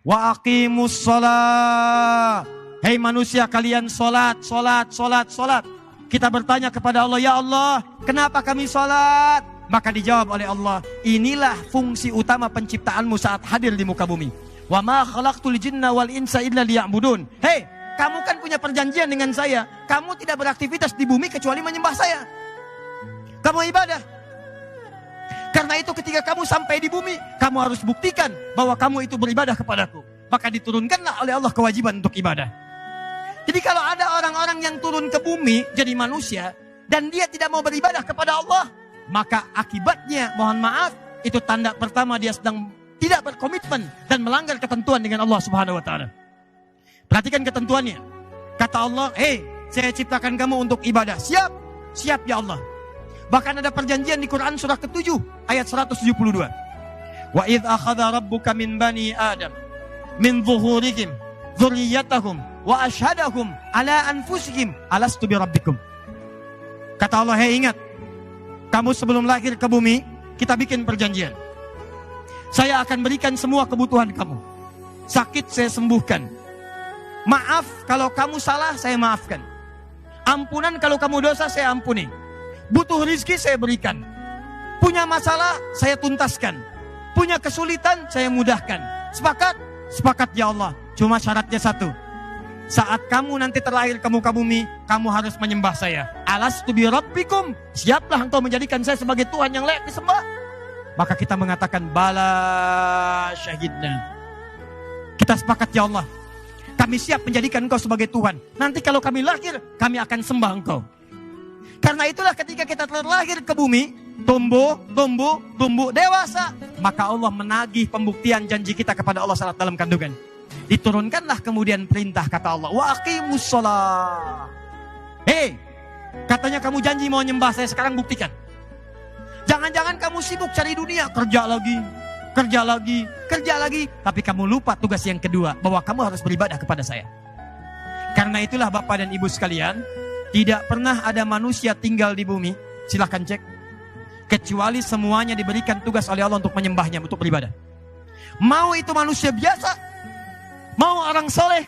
Wa aqimus shalah. Hei manusia, kalian salat, salat, salat, salat. Kita bertanya kepada Allah, ya Allah, kenapa kami salat? Maka dijawab oleh Allah, inilah fungsi utama penciptaanmu saat hadir di muka bumi. Wa ma khalaqtul jinna wal insa illa liya'budun. Hei, kamu kan punya perjanjian dengan saya. Kamu tidak beraktivitas di bumi kecuali menyembah saya. Kamu ibadah. Karena itu ketika kamu sampai di bumi, kamu harus buktikan bahwa kamu itu beribadah kepadaku. Maka diturunkanlah oleh Allah kewajiban untuk ibadah. Jadi kalau ada orang-orang yang turun ke bumi jadi manusia dan dia tidak mau beribadah kepada Allah, maka akibatnya, mohon maaf, itu tanda pertama dia sedang tidak berkomitmen dan melanggar ketentuan dengan Allah Subhanahu wa taala. Perhatikan ketentuannya. Kata Allah, "Hei, saya ciptakan kamu untuk ibadah." Siap? Siap ya Allah. Bahkan ada perjanjian di Quran surah ke-7 ayat 172. Wa idz akhadha rabbuka min bani Adam min zuhurihim dzurriyyatahum wa asyhadahum ala anfusihim alastu birabbikum. Kata Allah, "Hei, ingat, kamu sebelum lahir ke bumi, kita bikin perjanjian. Saya akan berikan semua kebutuhan kamu. Sakit saya sembuhkan. Maaf kalau kamu salah, saya maafkan. Ampunan kalau kamu dosa, saya ampuni. Butuh rizki, saya berikan. Punya masalah, saya tuntaskan. Punya kesulitan, saya mudahkan. Sepakat? Sepakat ya Allah. Cuma syaratnya satu. Saat kamu nanti terlahir ke muka bumi, kamu harus menyembah saya. Alastu bi rabbikum. Siaplah engkau menjadikan saya sebagai Tuhan yang layak disembah." Maka kita mengatakan, "Bala syahidna." Kita sepakat ya Allah. Kami siap menjadikan engkau sebagai Tuhan. Nanti kalau kami lahir, kami akan sembah engkau. Karena itulah ketika kita terlahir ke bumi, tumbuh, dewasa, maka Allah menagih pembuktian janji kita kepada Allah saat dalam kandungan. Diturunkanlah kemudian perintah, kata Allah, "Wa aqimus shalah." Hei, katanya kamu janji mau nyembah saya, sekarang buktikan. Jangan-jangan kamu sibuk cari dunia, kerja lagi, tapi kamu lupa tugas yang kedua, bahwa kamu harus beribadah kepada saya. Karena itulah Bapak dan Ibu sekalian, tidak pernah ada manusia tinggal di bumi, silahkan cek, kecuali semuanya diberikan tugas oleh Allah untuk menyembahnya, untuk beribadah. Mau itu manusia biasa, mau orang soleh,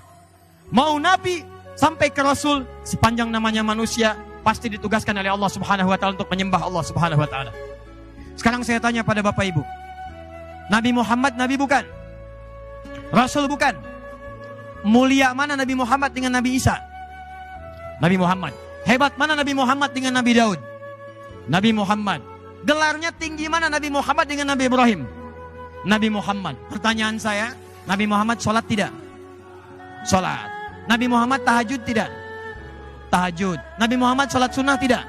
mau nabi, sampai ke rasul, sepanjang namanya manusia, pasti ditugaskan oleh Allah Subhanahu wa taala untuk menyembah Allah Subhanahu wa taala. Sekarang saya tanya pada Bapak Ibu, Nabi Muhammad nabi bukan? Rasul bukan? Mulia mana Nabi Muhammad dengan Nabi Isa? Nabi Muhammad. Hebat mana Nabi Muhammad dengan Nabi Daud? Nabi Muhammad. Gelarnya tinggi mana Nabi Muhammad dengan Nabi Ibrahim? Nabi Muhammad. Pertanyaan saya, Nabi Muhammad sholat tidak? Sholat. Nabi Muhammad tahajud tidak? Tahajud. Nabi Muhammad sholat sunnah tidak?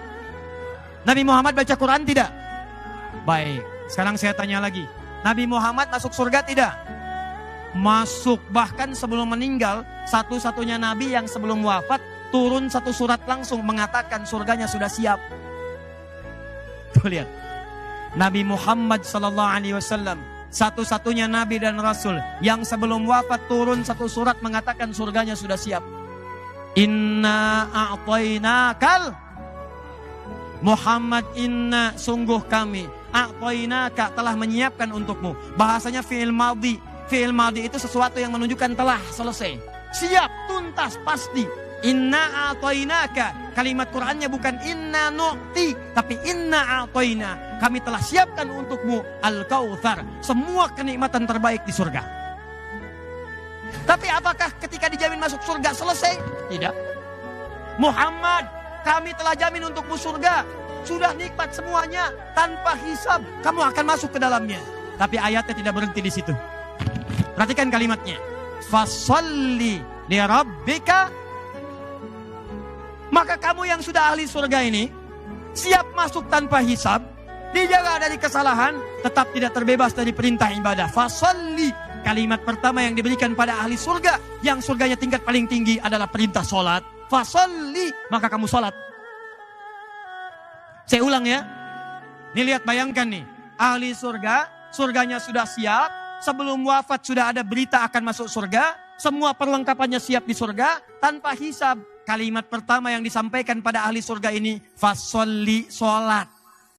Nabi Muhammad baca Quran tidak? Baik, sekarang saya tanya lagi, Nabi Muhammad masuk surga tidak? Masuk. Bahkan sebelum meninggal, satu-satunya Nabi yang sebelum wafat turun satu surat langsung mengatakan surganya sudah siap. Tuh lihat, Nabi Muhammad SAW satu-satunya Nabi dan Rasul yang sebelum wafat turun satu surat mengatakan surganya sudah siap. Inna a'tainakal Muhammad, inna sungguh kami, a'tainaka telah menyiapkan untukmu. Bahasanya fi'il madhi. Fi'il madhi itu sesuatu yang menunjukkan telah selesai, siap, tuntas, pasti. Inna a'tainaka, kalimat Qur'annya bukan inna nu'ti, tapi inna a'taina, kami telah siapkan untukmu al-kautsar, semua kenikmatan terbaik di surga. Tapi apakah ketika dijamin masuk surga selesai? Tidak. Muhammad, kami telah jamin untukmu surga, sudah nikmat semuanya, tanpa hisab, kamu akan masuk ke dalamnya. Tapi ayatnya tidak berhenti di situ. Perhatikan kalimatnya. Fasholli li rabbika. Maka kamu yang sudah ahli surga ini, siap masuk tanpa hisab, dijaga dari kesalahan, tetap tidak terbebas dari perintah ibadah. Fasholli, kalimat pertama yang diberikan pada ahli surga, yang surganya tingkat paling tinggi adalah perintah sholat. Fasholli, maka kamu sholat. Saya ulang ya. Nih lihat, bayangkan nih, ahli surga, surganya sudah siap, sebelum wafat sudah ada berita akan masuk surga, semua perlengkapannya siap di surga, tanpa hisab. Kalimat pertama yang disampaikan pada ahli surga ini, fasholli, sholat.